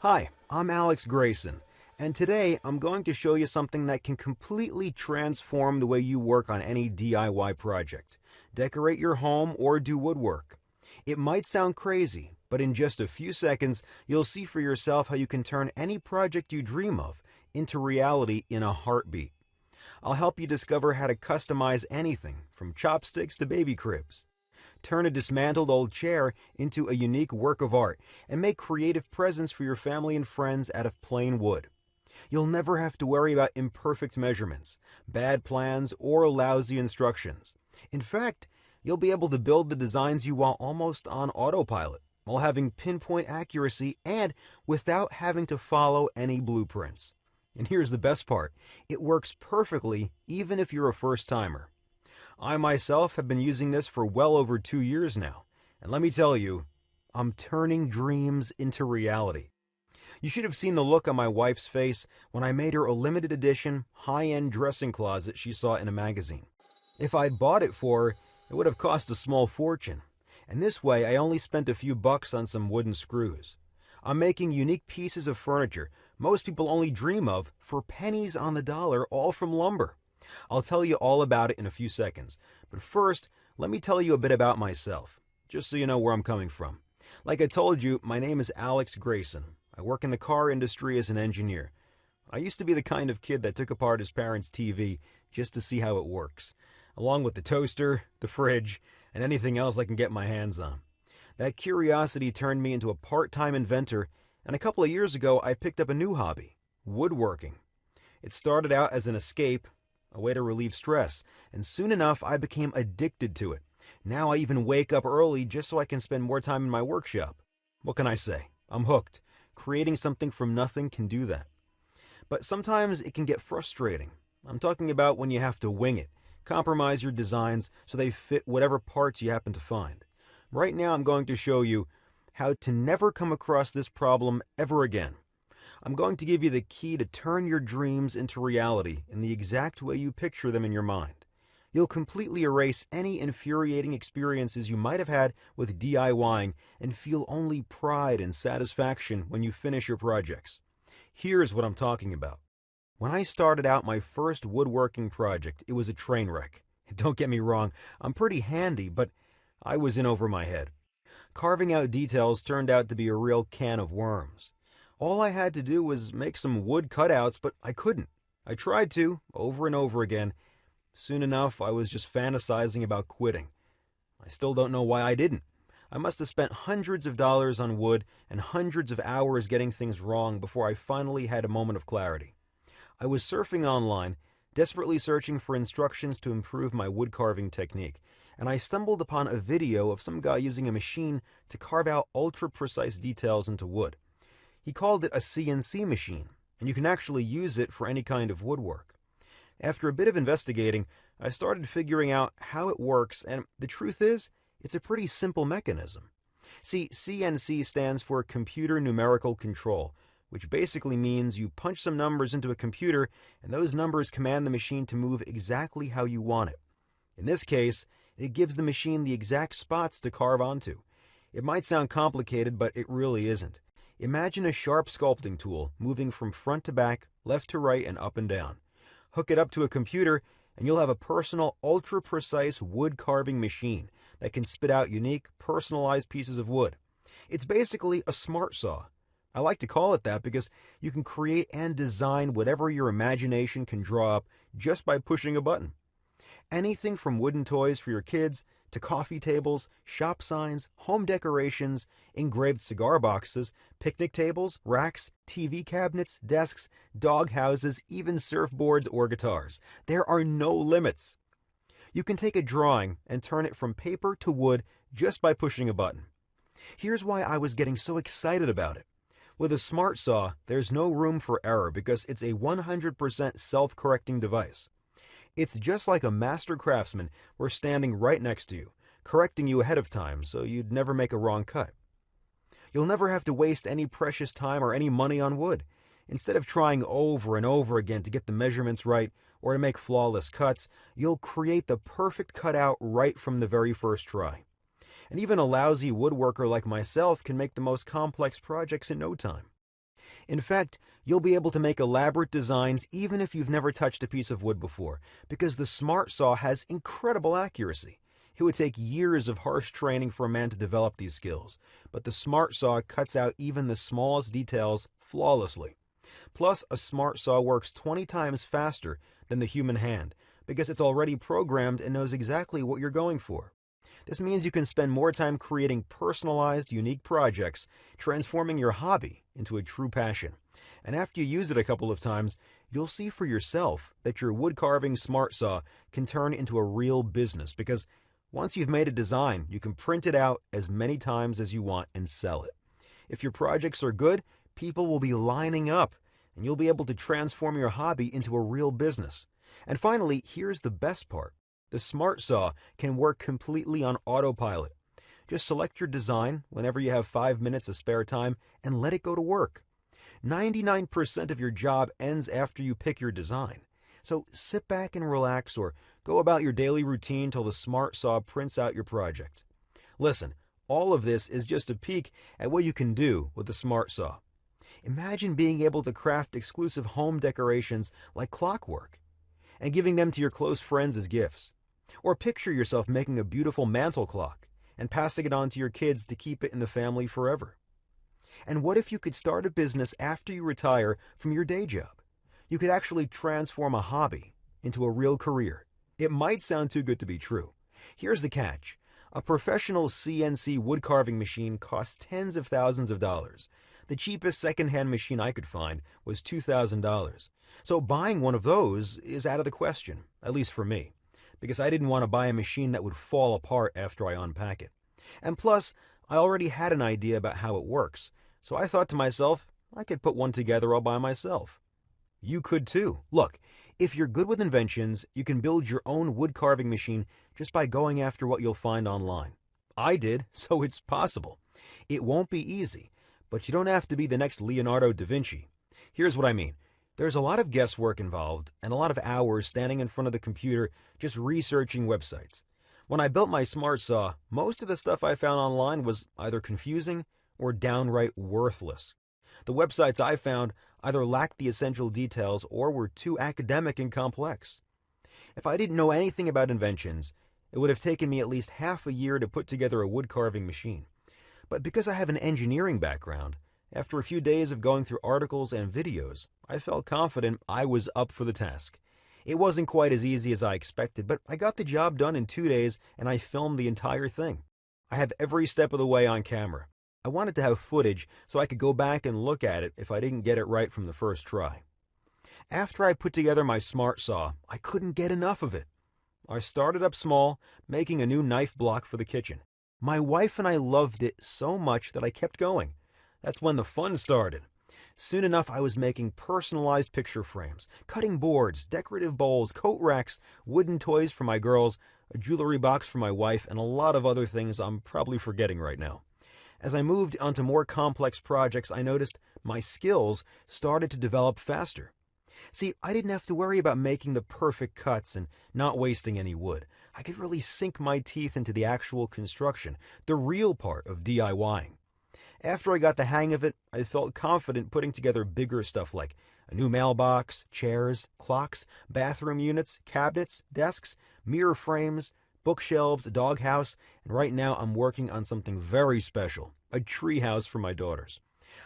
Hi, I'm Alex Grayson, and today I'm going to show you something that can completely transform the way you work on any DIY project. Decorate your home or do woodwork. It might sound crazy, but in just a few seconds, you'll see for yourself how you can turn any project you dream of into reality in a heartbeat. I'll help you discover how to customize anything from chopsticks to baby cribs. Turn a dismantled old chair into a unique work of art and make creative presents for your family and friends out of plain wood. You'll never have to worry about imperfect measurements, bad plans, or lousy instructions. In fact, you'll be able to build the designs you want almost on autopilot, while having pinpoint accuracy and without having to follow any blueprints. And here's the best part, it works perfectly even if you're a first-timer. I myself have been using this for well over 2 years now, and let me tell you, I'm turning dreams into reality. You should have seen the look on my wife's face when I made her a limited edition, high-end dressing closet she saw in a magazine. If I'd bought it for her, it would have cost a small fortune, and this way I only spent a few bucks on some wooden screws. I'm making unique pieces of furniture most people only dream of for pennies on the dollar, all from lumber. I'll tell you all about it in a few seconds, but first, let me tell you a bit about myself, just so you know where I'm coming from. Like I told you, my name is Alex Grayson. I work in the car industry as an engineer. I used to be the kind of kid that took apart his parents' TV just to see how it works, along with the toaster, the fridge, and anything else I can get my hands on. That curiosity turned me into a part-time inventor, and a couple of years ago I picked up a new hobby, woodworking. It started out as an escape, a way to relieve stress, and soon enough I became addicted to it. Now I even wake up early just so I can spend more time in my workshop. What can I say? I'm hooked. Creating something from nothing can do that. But sometimes it can get frustrating. I'm talking about when you have to wing it, compromise your designs so they fit whatever parts you happen to find. Right now I'm going to show you how to never come across this problem ever again. I'm going to give you the key to turn your dreams into reality in the exact way you picture them in your mind. You'll completely erase any infuriating experiences you might have had with DIYing and feel only pride and satisfaction when you finish your projects. Here's what I'm talking about. When I started out my first woodworking project, it was a train wreck. Don't get me wrong, I'm pretty handy, but I was in over my head. Carving out details turned out to be a real can of worms. All I had to do was make some wood cutouts, but I couldn't. I tried to, over and over again. Soon enough, I was just fantasizing about quitting. I still don't know why I didn't. I must have spent hundreds of dollars on wood and hundreds of hours getting things wrong before I finally had a moment of clarity. I was surfing online, desperately searching for instructions to improve my wood carving technique, and I stumbled upon a video of some guy using a machine to carve out ultra-precise details into wood. He called it a CNC machine, and you can actually use it for any kind of woodwork. After a bit of investigating, I started figuring out how it works, and the truth is, it's a pretty simple mechanism. See, CNC stands for Computer Numerical Control, which basically means you punch some numbers into a computer, and those numbers command the machine to move exactly how you want it. In this case, it gives the machine the exact spots to carve onto. It might sound complicated, but it really isn't. Imagine a sharp sculpting tool moving from front to back, left to right, and up and down. Hook it up to a computer, and you'll have a personal, ultra-precise wood carving machine that can spit out unique, personalized pieces of wood. It's basically a smart saw. I like to call it that because you can create and design whatever your imagination can draw up just by pushing a button. Anything from wooden toys for your kids to coffee tables, shop signs, home decorations, engraved cigar boxes, picnic tables, racks, TV cabinets, desks, dog houses, even surfboards or guitars. There are no limits. You can take a drawing and turn it from paper to wood just by pushing a button. Here's why I was getting so excited about it. With a smart saw, there's no room for error because it's a 100% self-correcting device. It's just like a master craftsman were standing right next to you, correcting you ahead of time so you'd never make a wrong cut. You'll never have to waste any precious time or any money on wood. Instead of trying over and over again to get the measurements right or to make flawless cuts, you'll create the perfect cutout right from the very first try. And even a lousy woodworker like myself can make the most complex projects in no time. In fact, you'll be able to make elaborate designs even if you've never touched a piece of wood before, because the Smart Saw has incredible accuracy. It would take years of harsh training for a man to develop these skills, but the Smart Saw cuts out even the smallest details flawlessly. Plus, a Smart Saw works 20 times faster than the human hand, because it's already programmed and knows exactly what you're going for. This means you can spend more time creating personalized, unique projects, transforming your hobby into a true passion. And after you use it a couple of times, you'll see for yourself that your wood carving Smart Saw can turn into a real business, because once you've made a design, you can print it out as many times as you want and sell it. If your projects are good, people will be lining up, and you'll be able to transform your hobby into a real business. And finally, here's the best part. The Smart Saw can work completely on autopilot. Just select your design whenever you have 5 minutes of spare time and let it go to work. 99% of your job ends after you pick your design. So sit back and relax, or go about your daily routine till the Smart Saw prints out your project. Listen, all of this is just a peek at what you can do with the Smart Saw. Imagine being able to craft exclusive home decorations like clockwork and giving them to your close friends as gifts. Or picture yourself making a beautiful mantel clock and passing it on to your kids to keep it in the family forever. And what if you could start a business after you retire from your day job? You could actually transform a hobby into a real career. It might sound too good to be true. Here's the catch. A professional CNC woodcarving machine costs tens of thousands of dollars. The cheapest second-hand machine I could find was $2,000. So buying one of those is out of the question, at least for me, because I didn't want to buy a machine that would fall apart after I unpack it. And plus, I already had an idea about how it works, so I thought to myself, I could put one together all by myself. You could too. Look, if you're good with inventions, you can build your own wood carving machine just by going after what you'll find online. I did, so it's possible. It won't be easy, but you don't have to be the next Leonardo da Vinci. Here's what I mean. There's a lot of guesswork involved and a lot of hours standing in front of the computer just researching websites. When I built my Smart Saw, most of the stuff I found online was either confusing or downright worthless. The websites I found either lacked the essential details or were too academic and complex. If I didn't know anything about inventions, it would have taken me at least half a year to put together a wood carving machine. But because I have an engineering background, after a few days of going through articles and videos, I felt confident I was up for the task. It wasn't quite as easy as I expected, but I got the job done in 2 days and I filmed the entire thing. I have every step of the way on camera. I wanted to have footage so I could go back and look at it if I didn't get it right from the first try. After I put together my Smart Saw, I couldn't get enough of it. I started up small, making a new knife block for the kitchen. My wife and I loved it so much that I kept going. That's when the fun started. Soon enough, I was making personalized picture frames, cutting boards, decorative bowls, coat racks, wooden toys for my girls, a jewelry box for my wife, and a lot of other things I'm probably forgetting right now. As I moved onto more complex projects, I noticed my skills started to develop faster. See, I didn't have to worry about making the perfect cuts and not wasting any wood. I could really sink my teeth into the actual construction, the real part of DIYing. After I got the hang of it, I felt confident putting together bigger stuff like a new mailbox, chairs, clocks, bathroom units, cabinets, desks, mirror frames, bookshelves, a doghouse, and right now I'm working on something very special, a tree house for my daughters.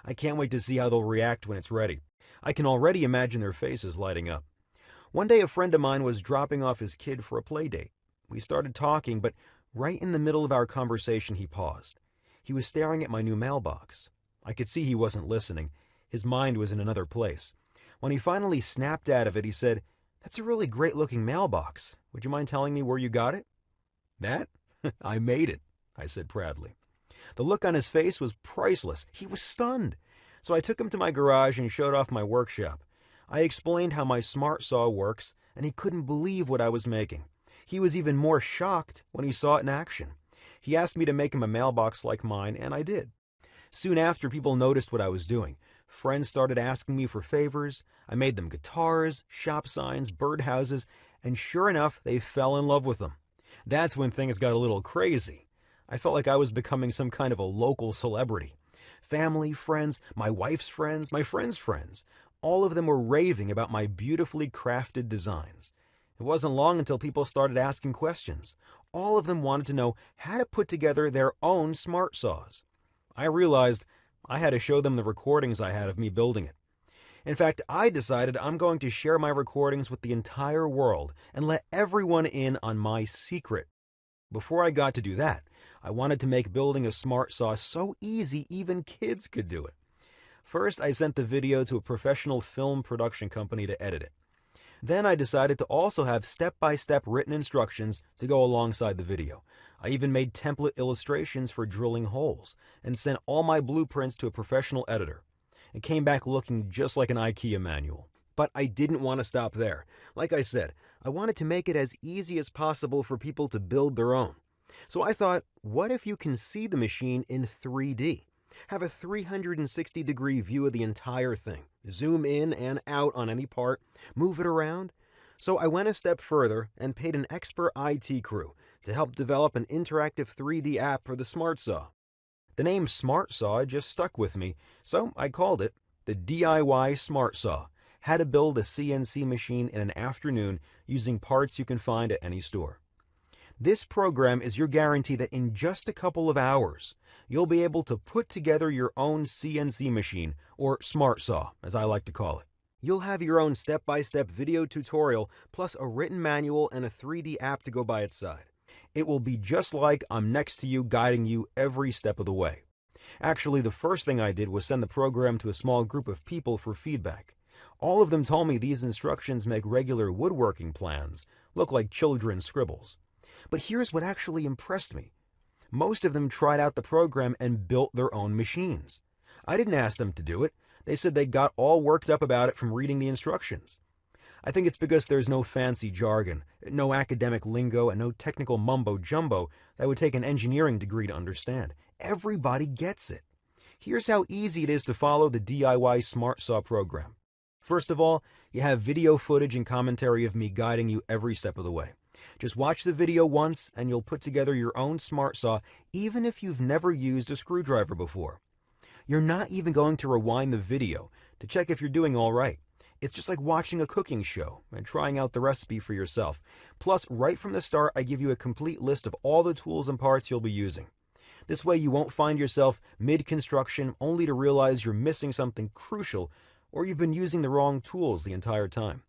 I can't wait to see how they'll react when it's ready. I can already imagine their faces lighting up. One day a friend of mine was dropping off his kid for a play date. We started talking, but right in the middle of our conversation he paused. He was staring at my new mailbox. I could see he wasn't listening. His mind was in another place. When he finally snapped out of it, he said, "That's a really great-looking mailbox. Would you mind telling me where you got it?" "That? I made it," I said proudly. The look on his face was priceless. He was stunned. So I took him to my garage and showed off my workshop. I explained how my Smart Saw works, and he couldn't believe what I was making. He was even more shocked when he saw it in action. He asked me to make him a mailbox like mine, and I did. Soon after, people noticed what I was doing. Friends started asking me for favors. I made them guitars, shop signs, birdhouses, and sure enough, they fell in love with them. That's when things got a little crazy. I felt like I was becoming some kind of a local celebrity. Family, friends, my wife's friends, my friends' friends. All of them were raving about my beautifully crafted designs. It wasn't long until people started asking questions. All of them wanted to know how to put together their own smart saws. I realized I had to show them the recordings I had of me building it. In fact, I decided I'm going to share my recordings with the entire world and let everyone in on my secret. Before I got to do that, I wanted to make building a smart saw so easy even kids could do it. First, I sent the video to a professional film production company to edit it. Then I decided to also have step-by-step written instructions to go alongside the video. I even made template illustrations for drilling holes and sent all my blueprints to a professional editor. It came back looking just like an IKEA manual. But I didn't want to stop there. Like I said, I wanted to make it as easy as possible for people to build their own. So I thought, what if you can see the machine in 3D? Have a 360-degree view of the entire thing. Zoom in and out on any part, move it around. So I went a step further and paid an expert IT crew to help develop an interactive 3D app for the Smart Saw. The name Smart Saw just stuck with me, so I called it the DIY Smart Saw. How to build a CNC machine in an afternoon using parts you can find at any store. This program is your guarantee that in just a couple of hours, you'll be able to put together your own CNC machine, or smart saw, as I like to call it. You'll have your own step-by-step video tutorial, plus a written manual and a 3D app to go by its side. It will be just like I'm next to you, guiding you every step of the way. Actually, the first thing I did was send the program to a small group of people for feedback. All of them told me these instructions make regular woodworking plans look like children's scribbles. But here's what actually impressed me. Most of them tried out the program and built their own machines. I didn't ask them to do it. They said they got all worked up about it from reading the instructions. I think it's because there's no fancy jargon, no academic lingo, and no technical mumbo-jumbo that would take an engineering degree to understand. Everybody gets it. Here's how easy it is to follow the DIY Smart Saw program. First of all, you have video footage and commentary of me guiding you every step of the way. Just watch the video once and you'll put together your own smart saw even if you've never used a screwdriver before. You're not even going to rewind the video to check if you're doing all right. It's just like watching a cooking show and trying out the recipe for yourself. Plus, right from the start, I give you a complete list of all the tools and parts you'll be using. This way you won't find yourself mid-construction only to realize you're missing something crucial or you've been using the wrong tools the entire time.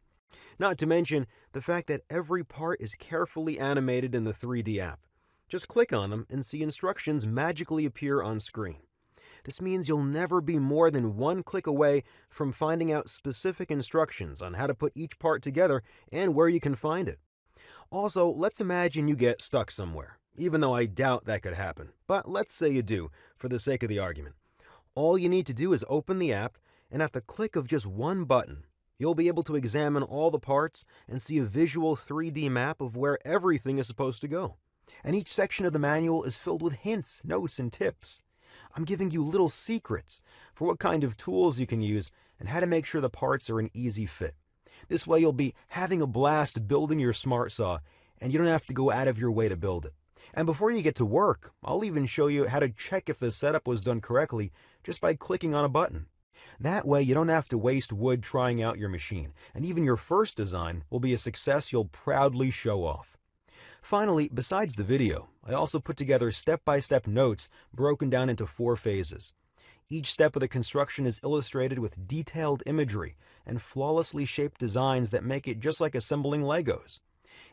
Not to mention the fact that every part is carefully animated in the 3D app. Just click on them and see instructions magically appear on screen. This means you'll never be more than one click away from finding out specific instructions on how to put each part together and where you can find it. Also, let's imagine you get stuck somewhere, even though I doubt that could happen. But let's say you do, for the sake of the argument. All you need to do is open the app, and at the click of just one button, you'll be able to examine all the parts and see a visual 3D map of where everything is supposed to go. And each section of the manual is filled with hints, notes, and tips. I'm giving you little secrets for what kind of tools you can use and how to make sure the parts are an easy fit. This way you'll be having a blast building your smart saw, and you don't have to go out of your way to build it. And before you get to work, I'll even show you how to check if the setup was done correctly just by clicking on a button. That way you don't have to waste wood trying out your machine, and even your first design will be a success you'll proudly show off. Finally, besides the video, I also put together step-by-step notes broken down into 4 phases. Each step of the construction is illustrated with detailed imagery and flawlessly shaped designs that make it just like assembling Legos.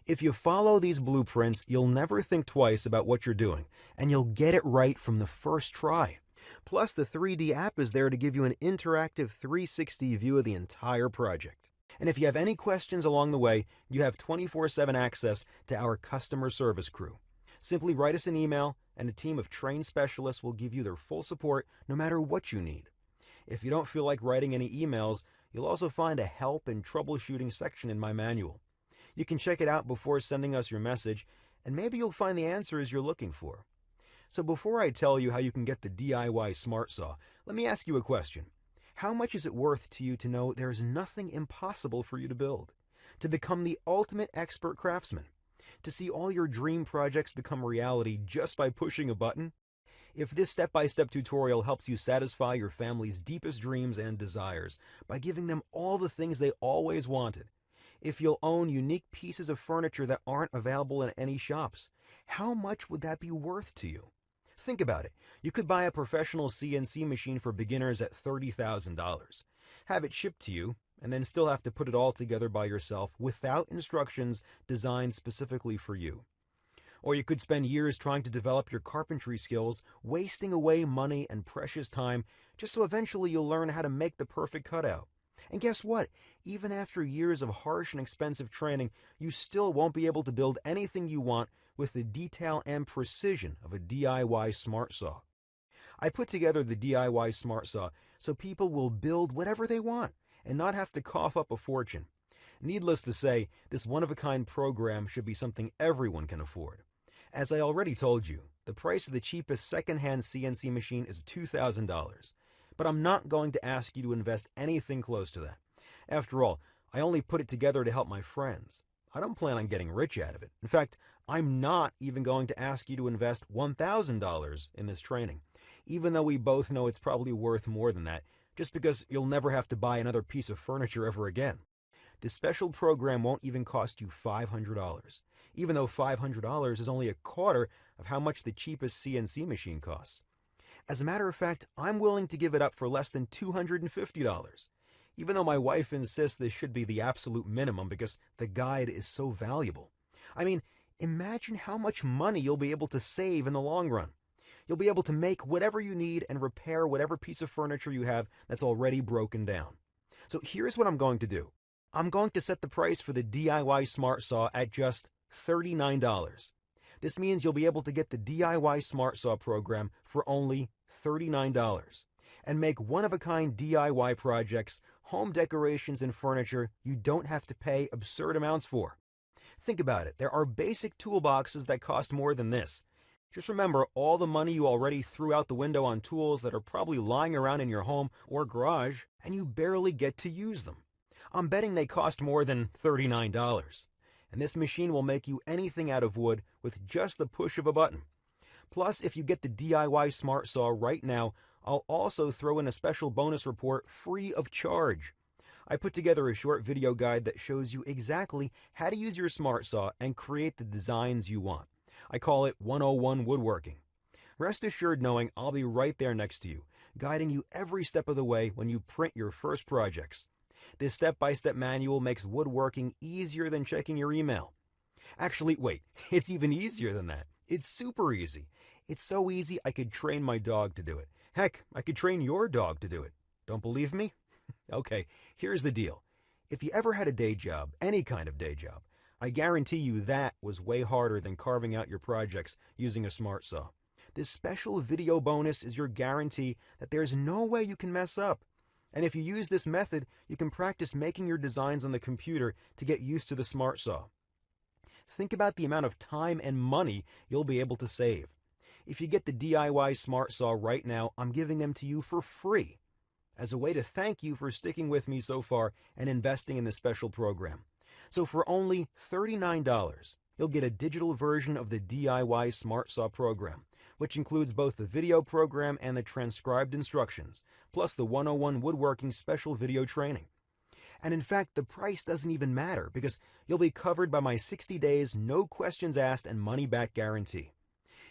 If you follow these blueprints, you'll never think twice about what you're doing, and you'll get it right from the first try. Plus, the 3D app is there to give you an interactive 360 view of the entire project. And if you have any questions along the way, you have 24/7 access to our customer service crew. Simply write us an email, and a team of trained specialists will give you their full support no matter what you need. If you don't feel like writing any emails, you'll also find a help and troubleshooting section in my manual. You can check it out before sending us your message, and maybe you'll find the answers you're looking for. So before I tell you how you can get the DIY Smart Saw, let me ask you a question. How much is it worth to you to know there's nothing impossible for you to build? To become the ultimate expert craftsman? To see all your dream projects become reality just by pushing a button? If this step-by-step tutorial helps you satisfy your family's deepest dreams and desires by giving them all the things they always wanted, if you'll own unique pieces of furniture that aren't available in any shops, how much would that be worth to you? Think about it. You could buy a professional CNC machine for beginners at $30,000, have it shipped to you, and then still have to put it all together by yourself without instructions designed specifically for you. Or you could spend years trying to develop your carpentry skills, wasting away money and precious time just so eventually you'll learn how to make the perfect cutout. And guess what? Even after years of harsh and expensive training, you still won't be able to build anything you want with the detail and precision of a DIY smart saw. I put together the DIY smart saw so people will build whatever they want and not have to cough up a fortune. Needless to say, this one-of-a-kind program should be something everyone can afford. As I already told you, the price of the cheapest second-hand CNC machine is $2,000, but I'm not going to ask you to invest anything close to that. After all, I only put it together to help my friends. I don't plan on getting rich out of it. In fact, I'm not even going to ask you to invest $1,000 in this training, even though we both know it's probably worth more than that, just because you'll never have to buy another piece of furniture ever again. This special program won't even cost you $500, even though $500 is only a quarter of how much the cheapest CNC machine costs. As a matter of fact, I'm willing to give it up for less than $250, even though my wife insists this should be the absolute minimum because the guide is so valuable. I mean, imagine how much money you'll be able to save in the long run. You'll be able to make whatever you need and repair whatever piece of furniture you have that's already broken down. So here's what I'm going to do. I'm going to set the price for the DIY Smart Saw at just $39. This means you'll be able to get the DIY Smart Saw program for only $39 and make one-of-a-kind DIY projects, home decorations, and furniture you don't have to pay absurd amounts for. Think about it. There are basic toolboxes that cost more than this. Just remember all the money you already threw out the window on tools that are probably lying around in your home or garage, and you barely get to use them. I'm betting they cost more than $39. And this machine will make you anything out of wood with just the push of a button. Plus, if you get the DIY Smart Saw right now, I'll also throw in a special bonus report free of charge. I put together a short video guide that shows you exactly how to use your Smart Saw and create the designs you want. I call it 101 Woodworking. Rest assured knowing I'll be right there next to you, guiding you every step of the way when you print your first projects. This step-by-step manual makes woodworking easier than checking your email. Actually, wait, it's even easier than that. It's super easy. It's so easy I could train my dog to do it. Heck, I could train your dog to do it. Don't believe me? Okay, here's the deal. If you ever had a day job, any kind of day job, I guarantee you that was way harder than carving out your projects using a smart saw. This special video bonus is your guarantee that there's no way you can mess up. And if you use this method, you can practice making your designs on the computer to get used to the smart saw. Think about the amount of time and money you'll be able to save. If you get the DIY Smart Saw right now, I'm giving them to you for free as a way to thank you for sticking with me so far and investing in this special program. So for only $39, you'll get a digital version of the DIY Smart Saw program, which includes both the video program and the transcribed instructions, plus the 101 Woodworking special video training. And in fact, the price doesn't even matter because you'll be covered by my 60 days, no questions asked, and money-back guarantee.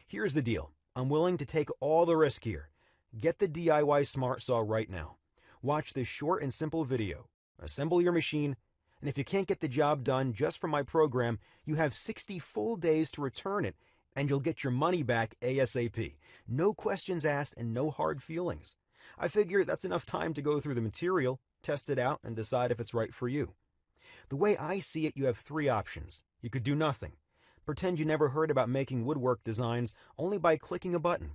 Here's the deal. I'm willing to take all the risk here. Get the DIY Smart Saw right now. Watch this short and simple video. Assemble your machine, and if you can't get the job done just from my program, you have 60 full days to return it, and you'll get your money back ASAP. No questions asked and no hard feelings. I figure that's enough time to go through the material, test it out, and decide if it's right for you. The way I see it, you have three options. You could do nothing. Pretend you never heard about making woodwork designs only by clicking a button.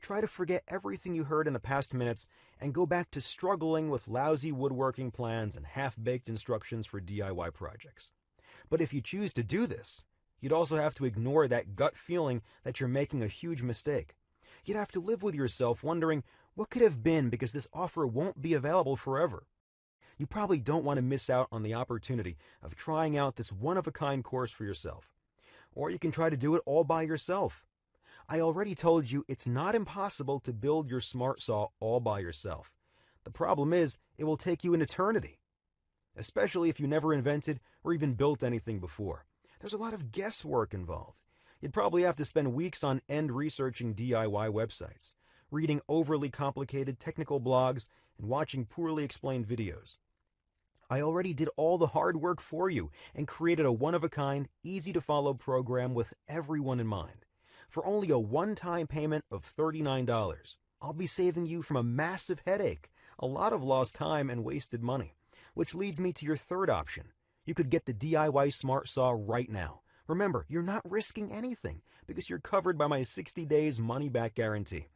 Try to forget everything you heard in the past minutes and go back to struggling with lousy woodworking plans and half-baked instructions for DIY projects. But if you choose to do this, you'd also have to ignore that gut feeling that you're making a huge mistake. You'd have to live with yourself wondering what could have been because this offer won't be available forever. You probably don't want to miss out on the opportunity of trying out this one-of-a-kind course for yourself. Or you can try to do it all by yourself. I already told you it's not impossible to build your smart saw all by yourself. The problem is, it will take you an eternity, especially if you never invented or even built anything before. There's a lot of guesswork involved. You'd probably have to spend weeks on end researching DIY websites, reading overly complicated technical blogs, and watching poorly explained videos. I already did all the hard work for you and created a one-of-a-kind, easy-to-follow program with everyone in mind. For only a one-time payment of $39, I'll be saving you from a massive headache, a lot of lost time and wasted money. Which leads me to your third option. You could get the DIY Smart Saw right now. Remember, you're not risking anything because you're covered by my 60 days money-back guarantee.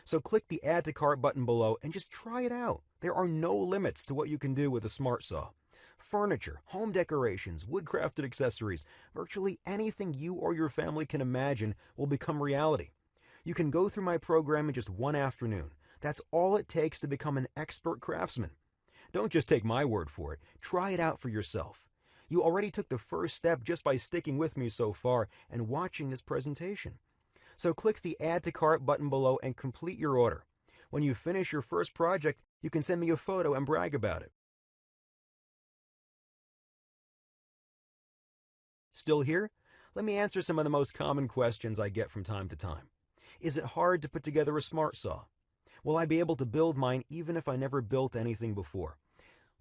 So click the Add to Cart button below and just try it out. There are no limits to what you can do with a smart saw. Furniture, home decorations, woodcrafted accessories, virtually anything you or your family can imagine will become reality. You can go through my program in just one afternoon. That's all it takes to become an expert craftsman. Don't just take my word for it. Try it out for yourself. You already took the first step just by sticking with me so far and watching this presentation. So click the Add to Cart button below and complete your order. When you finish your first project, you can send me a photo and brag about it. Still here? Let me answer some of the most common questions I get from time to time. Is it hard to put together a smart saw? Will I be able to build mine even if I never built anything before?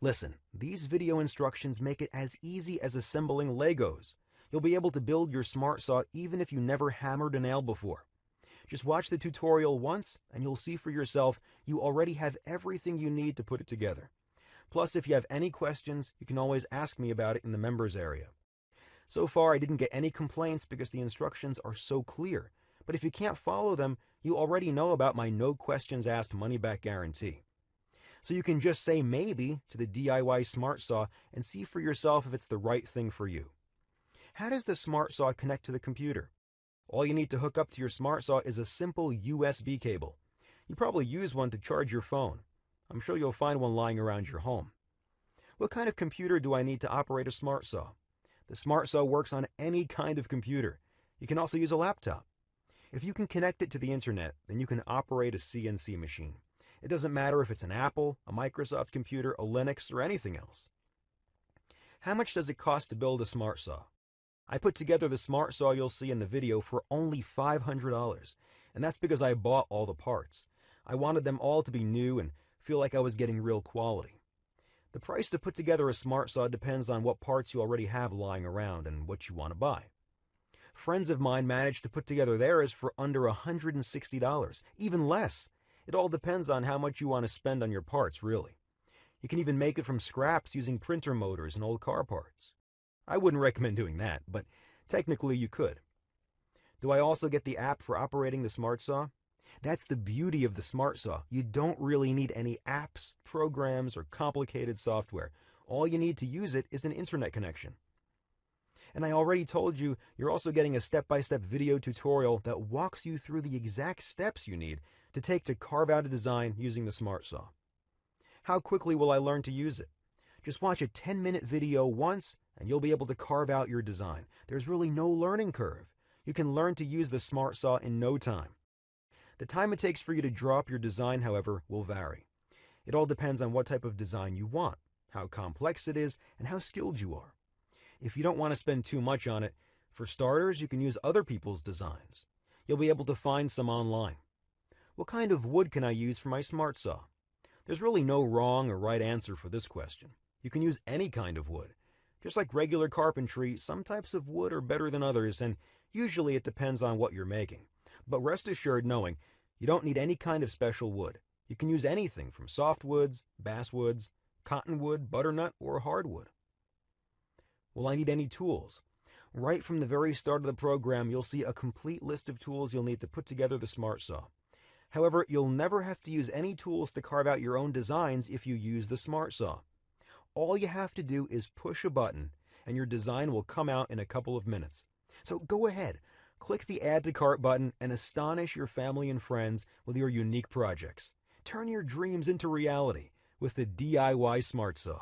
Listen, these video instructions make it as easy as assembling Legos. You'll be able to build your smart saw even if you never hammered a nail before. Just watch the tutorial once and you'll see for yourself you already have everything you need to put it together. Plus, if you have any questions, you can always ask me about it in the members area. So far, I didn't get any complaints because the instructions are so clear. But if you can't follow them, you already know about my no questions asked money-back guarantee. So you can just say maybe to the DIY Smart Saw and see for yourself if it's the right thing for you. How does the Smart Saw connect to the computer? All you need to hook up to your Smart Saw is a simple USB cable. You probably use one to charge your phone. I'm sure you'll find one lying around your home. What kind of computer do I need to operate a Smart Saw? The Smart Saw works on any kind of computer. You can also use a laptop. If you can connect it to the internet, then you can operate a CNC machine. It doesn't matter if it's an Apple, a Microsoft computer, a Linux, or anything else. How much does it cost to build a Smart Saw? I put together the Smart Saw you'll see in the video for only $500, and that's because I bought all the parts. I wanted them all to be new and feel like I was getting real quality. The price to put together a Smart Saw depends on what parts you already have lying around and what you want to buy. Friends of mine managed to put together theirs for under $160, even less. It all depends on how much you want to spend on your parts, really. You can even make it from scraps using printer motors and old car parts. I wouldn't recommend doing that, but technically you could. Do I also get the app for operating the Smart Saw? That's the beauty of the Smart Saw. You don't really need any apps, programs, or complicated software. All you need to use it is an internet connection. And I already told you, you're also getting a step-by-step video tutorial that walks you through the exact steps you need to take to carve out a design using the Smart Saw. How quickly will I learn to use it? Just watch a 10-minute video once and you'll be able to carve out your design. There's really no learning curve. You can learn to use the Smart Saw in no time. The time it takes for you to draw up your design, however, will vary. It all depends on what type of design you want, how complex it is, and how skilled you are. If you don't want to spend too much on it, for starters, you can use other people's designs. You'll be able to find some online. What kind of wood can I use for my Smart Saw? There's really no wrong or right answer for this question. You can use any kind of wood. Just like regular carpentry, some types of wood are better than others, and usually it depends on what you're making. But rest assured knowing you don't need any kind of special wood. You can use anything from softwoods, basswoods, cottonwood, butternut, or hardwood. Will I need any tools? Right from the very start of the program, you'll see a complete list of tools you'll need to put together the Smart Saw. However, you'll never have to use any tools to carve out your own designs if you use the Smart Saw. All you have to do is push a button, and your design will come out in a couple of minutes. So go ahead, click the Add to Cart button and astonish your family and friends with your unique projects. Turn your dreams into reality with the DIY Smart Saw.